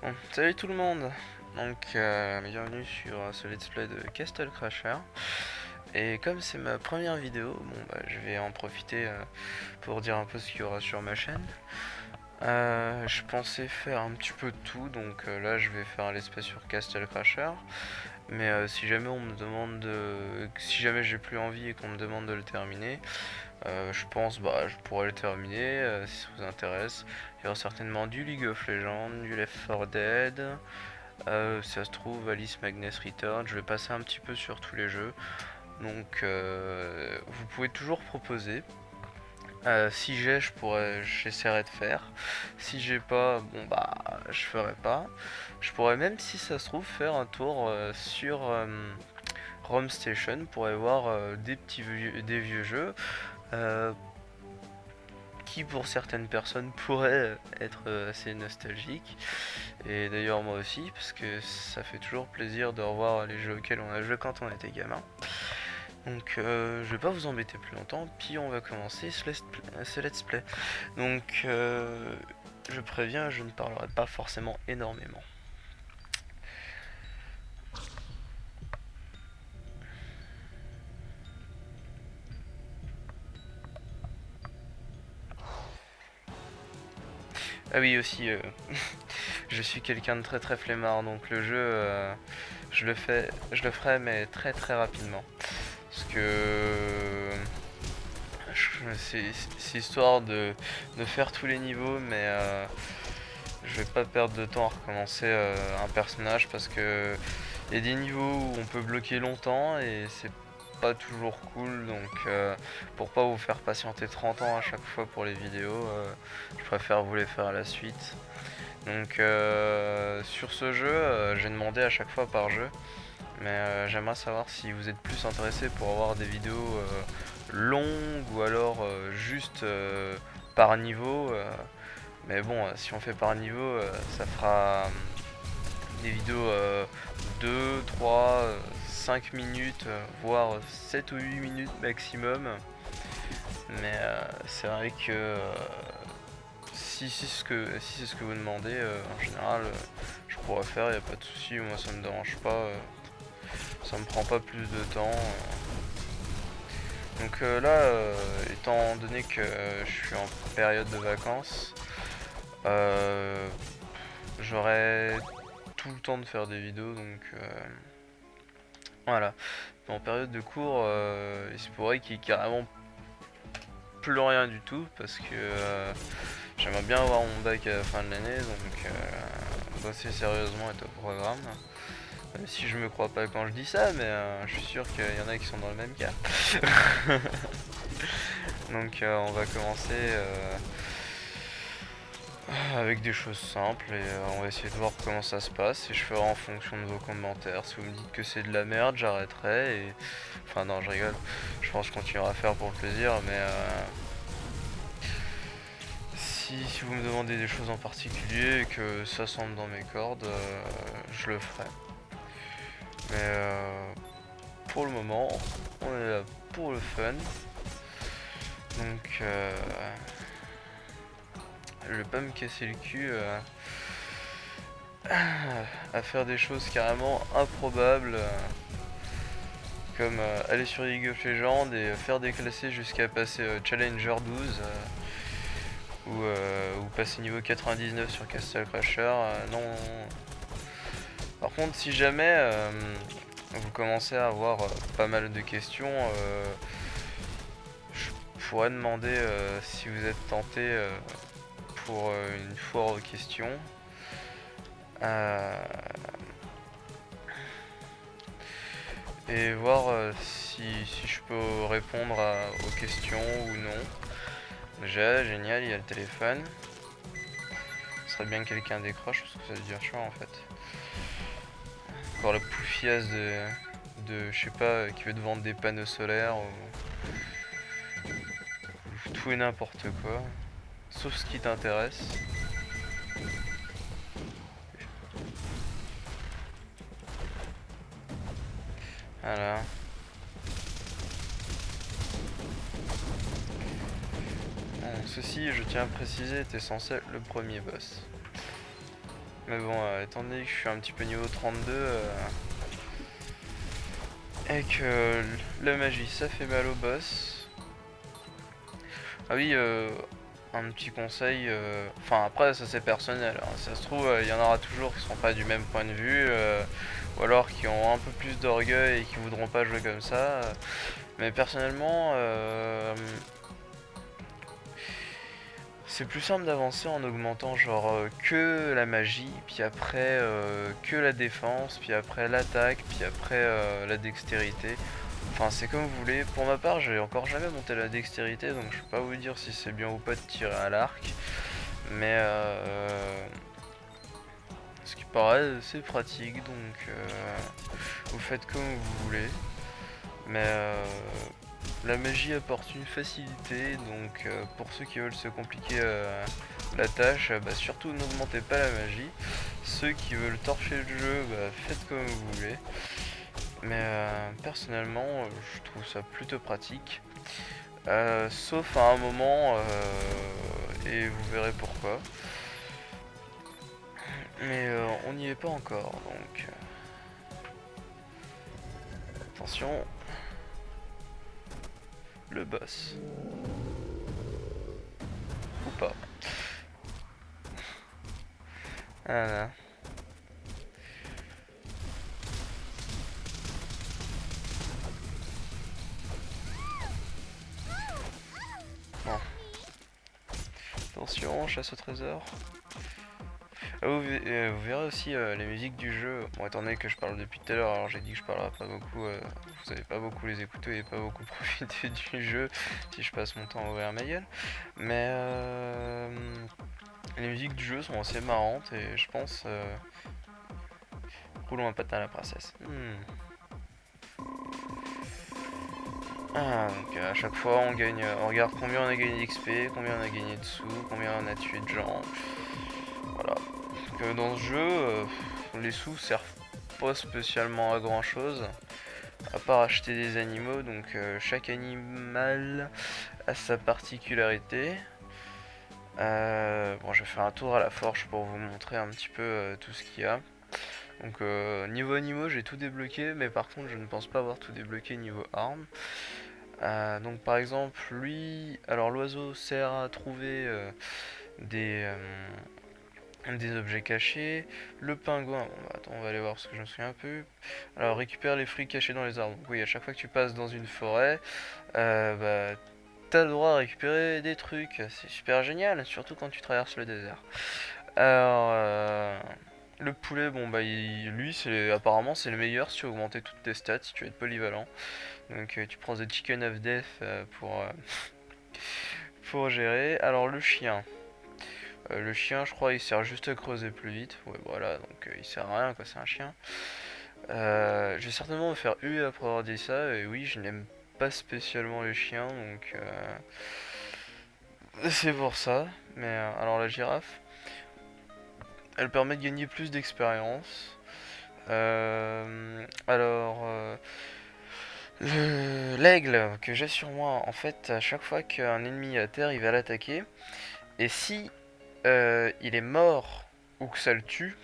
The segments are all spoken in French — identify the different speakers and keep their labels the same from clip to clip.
Speaker 1: Bon, salut tout le monde. Donc bienvenue sur ce let's play de Castle Crasher. Et comme c'est ma première vidéo, je vais en profiter pour dire un peu ce qu'il y aura sur ma chaîne. Je pensais faire un petit peu de tout, donc là je vais faire un let's play sur Castle Crasher. Mais si jamais on me demande si jamais j'ai plus envie et qu'on me demande de le terminer, je pense je pourrais le terminer si ça vous intéresse. Il y aura certainement du League of Legends, du Left 4 Dead, si ça se trouve Alice Magnus Return. Je vais passer un petit peu sur tous les jeux. Donc vous pouvez toujours proposer. Si j'ai, j'essaierai de faire. Si j'ai pas, je ferai pas. Je pourrais même, si ça se trouve, faire un tour sur Rome Station pour aller voir des vieux jeux qui, pour certaines personnes, pourraient être assez nostalgiques. Et d'ailleurs moi aussi, parce que ça fait toujours plaisir de revoir les jeux auxquels on a joué quand on était gamin. Donc je vais pas vous embêter plus longtemps, puis on va commencer ce let's play. Donc je préviens, je ne parlerai pas forcément énormément. Ah oui aussi, je suis quelqu'un de très flemmard, donc le jeu, je le ferai mais très rapidement. Parce que c'est histoire de faire tous les niveaux, mais je vais pas perdre de temps à recommencer un personnage parce que il y a des niveaux où on peut bloquer longtemps et c'est pas toujours cool, donc pour pas vous faire patienter 30 ans à chaque fois pour les vidéos, je préfère vous les faire à la suite. Donc sur ce jeu, j'ai demandé à chaque fois par jeu, mais j'aimerais savoir si vous êtes plus intéressé pour avoir des vidéos longues ou alors juste par niveau. Mais bon, si on fait par niveau, ça fera des vidéos 2, 3, 5 minutes, voire 7 ou 8 minutes maximum. Mais c'est vrai que si c'est ce que vous demandez, en général, je pourrais faire, il n'y a pas de souci, moi ça me dérange pas, ça me prend pas plus de temps. Donc là, étant donné que je suis en période de vacances, j'aurai tout le temps de faire des vidéos, donc voilà. En période de cours, il se pourrait qu'il y ait carrément plus rien du tout, parce que j'aimerais bien avoir mon bac à la fin de l'année, donc bosser sérieusement est au programme. Même si je me crois pas quand je dis ça, mais je suis sûr qu'il y en a qui sont dans le même cas. Donc on va commencer avec des choses simples et on va essayer de voir comment ça se passe et je ferai en fonction de vos commentaires. Si vous me dites que c'est de la merde, j'arrêterai et... Enfin non, je rigole. Je pense que je continuerai à faire pour le plaisir, mais si vous me demandez des choses en particulier et que ça semble dans mes cordes, je le ferai. Mais pour le moment, on est là pour le fun. Donc je vais pas me casser le cul à faire des choses carrément improbables, comme aller sur League of Legends et faire des classés jusqu'à passer Challenger 12 ou passer niveau 99 sur Castle Crasher. Non. Par contre, si jamais vous commencez à avoir pas mal de questions, je pourrais demander si vous êtes tenté pour une foire aux questions. Et voir si je peux répondre aux questions ou non. Déjà, génial, il y a le téléphone. Ce serait bien que quelqu'un décroche parce que ça devient chiant en fait. Encore la poufiasse de je sais pas, qui veut te vendre des panneaux solaires ou tout et n'importe quoi. Sauf ce qui t'intéresse. Voilà. Bon, ceci, je tiens à préciser, était censé être le premier boss. Mais bon, étant donné que je suis un petit peu niveau 32, et que la magie ça fait mal au boss. Ah oui, un petit conseil, enfin après ça c'est personnel, hein. Ça se trouve il y en aura toujours qui seront pas du même point de vue, ou alors qui ont un peu plus d'orgueil et qui voudront pas jouer comme ça. Mais personnellement, c'est plus simple d'avancer en augmentant genre que la magie, puis après que la défense, puis après l'attaque, puis après la dextérité. Enfin c'est comme vous voulez. Pour ma part j'ai encore jamais monté la dextérité, donc je peux pas vous dire si c'est bien ou pas de tirer à l'arc. Mais ce qui paraît c'est pratique, donc vous faites comme vous voulez. Mais la magie apporte une facilité, donc pour ceux qui veulent se compliquer la tâche, bah, surtout n'augmentez pas la magie. Ceux qui veulent torcher le jeu, bah, faites comme vous voulez. Mais personnellement, je trouve ça plutôt pratique. Sauf à un moment, et vous verrez pourquoi. Mais on n'y est pas encore, donc attention. Le boss. Ou pas. Voilà. Bon. Attention, chasse au trésor. Ah, vous verrez aussi les musiques du jeu. Bon, étant donné que je parle depuis tout à l'heure, alors j'ai dit que je parlerai pas beaucoup. Vous allez pas beaucoup les écouter et pas beaucoup profiter du jeu si je passe mon temps à ouvrir ma gueule. Mais les musiques du jeu sont assez marrantes et je pense. Roulons un patin à la princesse. Ah, donc à chaque fois on gagne, on regarde combien on a gagné d'XP, combien on a gagné de sous, combien on a tué de gens. Voilà. Donc dans ce jeu, les sous servent pas spécialement à grand chose, à part acheter des animaux, donc chaque animal a sa particularité. Bon, je vais faire un tour à la forge pour vous montrer un petit peu tout ce qu'il y a. Donc niveau animaux j'ai tout débloqué, mais par contre je ne pense pas avoir tout débloqué niveau armes. Donc par exemple lui, alors l'oiseau sert à trouver des, des objets cachés. Le pingouin, bon, bah, attends on va aller voir parce que je me souviens un peu. Alors récupère les fruits cachés dans les arbres. Donc oui, à chaque fois que tu passes dans une forêt, bah, t'as le droit à récupérer des trucs. C'est super génial, surtout quand tu traverses le désert. Alors le poulet, bon bah lui apparemment c'est le meilleur si tu veux augmenter toutes tes stats, si tu veux être polyvalent. Donc tu prends The Chicken of Death pour gérer. Alors le chien. Le chien je crois il sert juste à creuser plus vite. Ouais voilà, donc il sert à rien quoi, c'est un chien. Je vais certainement me faire huer après avoir dit ça. Et oui, je n'aime pas spécialement les chiens, donc c'est pour ça. Mais alors la girafe, elle permet de gagner plus d'expérience. Alors l'aigle que j'ai sur moi, en fait, à chaque fois qu'un ennemi est à terre, il va l'attaquer. Et si il est mort ou que ça le tue,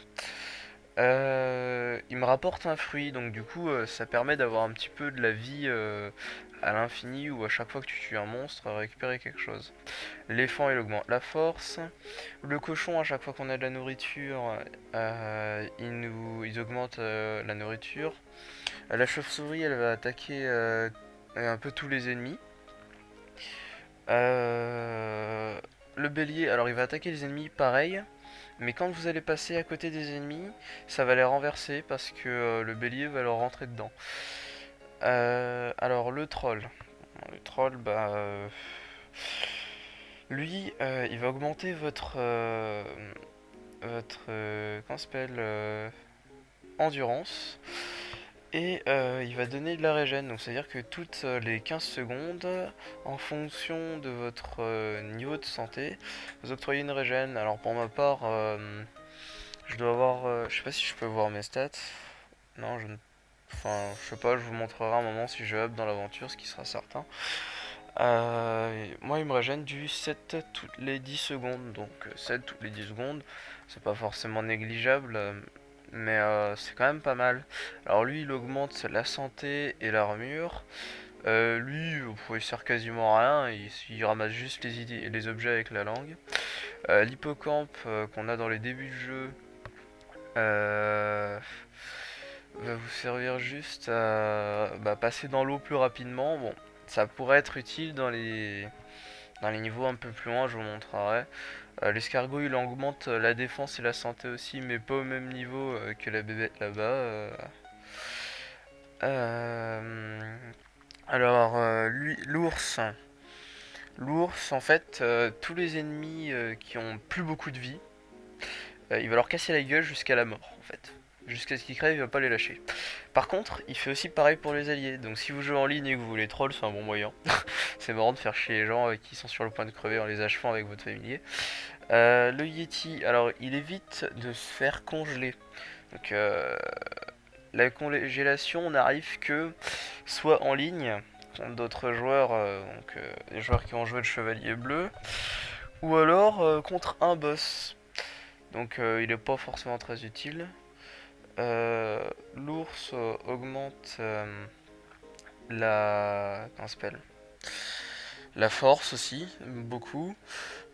Speaker 1: il me rapporte un fruit. Donc du coup, ça permet d'avoir un petit peu de la vie à l'infini ou à chaque fois que tu tues un monstre, récupérer quelque chose. L'éléphant, il augmente la force. Le cochon, à chaque fois qu'on a de la nourriture, ils augmentent la nourriture. La chauve-souris, elle va attaquer un peu tous les ennemis. Le bélier, alors il va attaquer les ennemis pareil, mais quand vous allez passer à côté des ennemis, ça va les renverser parce que le bélier va leur rentrer dedans. Alors le troll. Le troll, bah... lui, il va augmenter comment ça s'appelle endurance. Et il va donner de la régène, donc c'est à dire que toutes les 15 secondes, en fonction de votre niveau de santé, vous octroyez une régène. Alors pour ma part, je dois avoir, je sais pas si je peux voir mes stats. Non, je ne, enfin, je sais pas, je vous montrerai un moment si je up dans l'aventure, ce qui sera certain. Moi il me régène du 7 toutes les 10 secondes, donc 7 toutes les 10 secondes, c'est pas forcément négligeable, mais c'est quand même pas mal. Alors lui il augmente la santé et l'armure. Lui il sert quasiment à rien, il ramasse juste les objets avec la langue. L'hippocampe qu'on a dans les débuts de jeu euh, va vous servir juste à passer dans l'eau plus rapidement. Bon, ça pourrait être utile dans les niveaux un peu plus loin, je vous montrerai. L'escargot il augmente la défense et la santé aussi, mais pas au même niveau que la bébête là-bas. Euh, lui, l'ours, en fait, tous les ennemis qui ont plus beaucoup de vie, il va leur casser la gueule jusqu'à la mort, en fait. Jusqu'à ce qu'ils crèvent, il va pas les lâcher. Par contre, il fait aussi pareil pour les alliés. Donc si vous jouez en ligne et que vous voulez troll, c'est un bon moyen. C'est marrant de faire chier les gens qui sont sur le point de crever en les achevant avec votre familier. Le Yeti, alors il évite de se faire congeler. Donc la congélation n'arrive que soit en ligne contre d'autres joueurs, des joueurs qui ont joué le chevalier bleu, ou alors contre un boss. Donc il est pas forcément très utile. L'ours augmente comment ça s'appelle, la force aussi, beaucoup.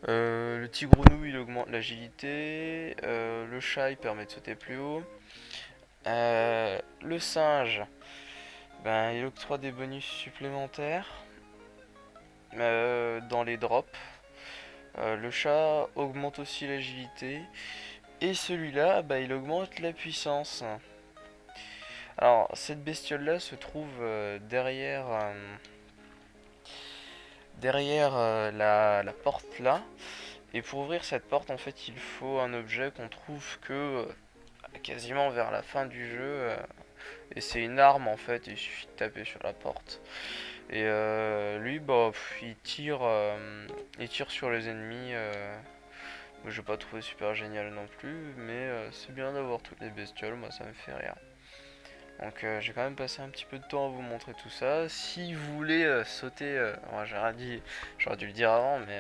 Speaker 1: Le tigre-nouille il augmente l'agilité. Le chat il permet de sauter plus haut. Le singe, ben, il octroie des bonus supplémentaires dans les drops. Le chat augmente aussi l'agilité. Et celui-là, bah, il augmente la puissance. Alors, cette bestiole-là se trouve derrière la porte là. Et pour ouvrir cette porte, en fait, il faut un objet qu'on trouve que quasiment vers la fin du jeu. Et c'est une arme en fait, il suffit de taper sur la porte. Et lui, bah, il tire sur les ennemis. Je vais pas trouver super génial non plus, mais c'est bien d'avoir toutes les bestioles, moi ça me fait rire. Donc j'ai quand même passé un petit peu de temps à vous montrer tout ça. Si vous voulez sauter, moi j'aurais dû le dire avant, mais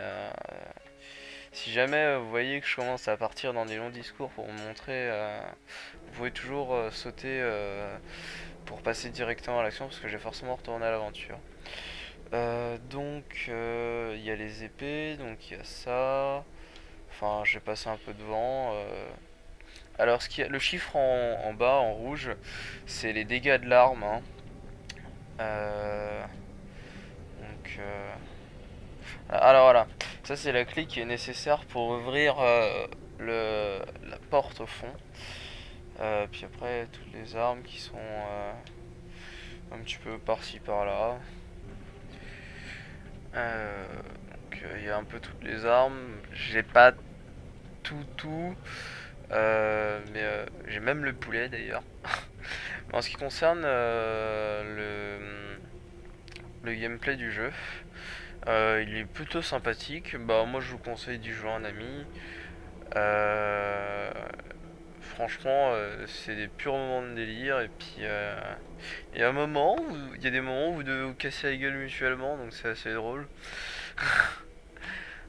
Speaker 1: si jamais vous voyez que je commence à partir dans des longs discours pour vous montrer, vous pouvez toujours sauter pour passer directement à l'action parce que j'ai forcément retourné à l'aventure. Donc il y a les épées, donc il y a ça. Enfin, j'ai passé un peu devant. Alors, le chiffre en bas, en rouge, c'est les dégâts de l'arme, hein. Euh, donc, alors voilà, ça c'est la clé qui est nécessaire pour ouvrir la porte au fond. Puis après, toutes les armes qui sont un petit peu par-ci par-là. Donc, il y a un peu toutes les armes. J'ai pas tout. Mais j'ai même le poulet d'ailleurs. En ce qui concerne le gameplay du jeu, il est plutôt sympathique. Bah moi je vous conseille d'y jouer en ami. Euh, Franchement, c'est des purs moments de délire. Et puis il y a il y a des moments où vous devez vous casser la gueule mutuellement, donc c'est assez drôle.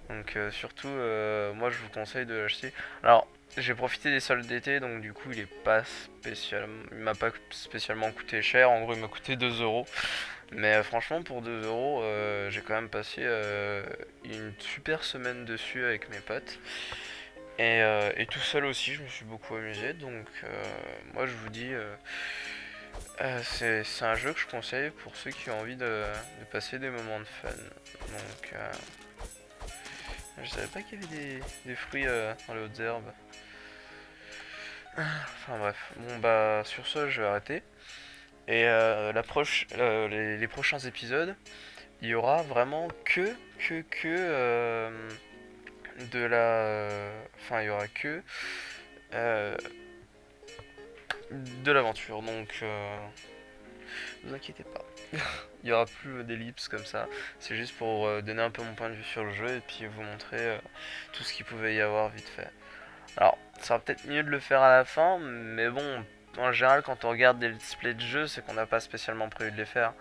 Speaker 1: Donc surtout, moi je vous conseille de l'acheter. Alors, j'ai profité des soldes d'été, donc du coup il m'a pas spécialement coûté cher. En gros, il m'a coûté 2 euros. Mais franchement, pour 2 euros, j'ai quand même passé une super semaine dessus avec mes potes. Et tout seul aussi, je me suis beaucoup amusé. Donc, moi je vous dis, c'est un jeu que je conseille pour ceux qui ont envie de passer des moments de fun. Donc, je savais pas qu'il y avait des fruits dans les hautes herbes. Enfin bref, bon bah sur ce je vais arrêter. Et les prochains épisodes, il y aura vraiment que de la... Enfin il y aura que euh, de l'aventure, donc ne vous inquiétez pas. Il y aura plus d'ellipses comme ça. C'est juste pour donner un peu mon point de vue sur le jeu et puis vous montrer tout ce qu'il pouvait y avoir vite fait. Alors, ça sera peut-être mieux de le faire à la fin, mais bon, en général, quand on regarde des let's play de jeux, c'est qu'on n'a pas spécialement prévu de les faire.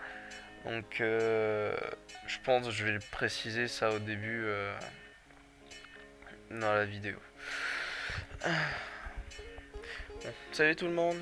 Speaker 1: Donc je pense que je vais préciser ça au début dans la vidéo. Bon, salut tout le monde.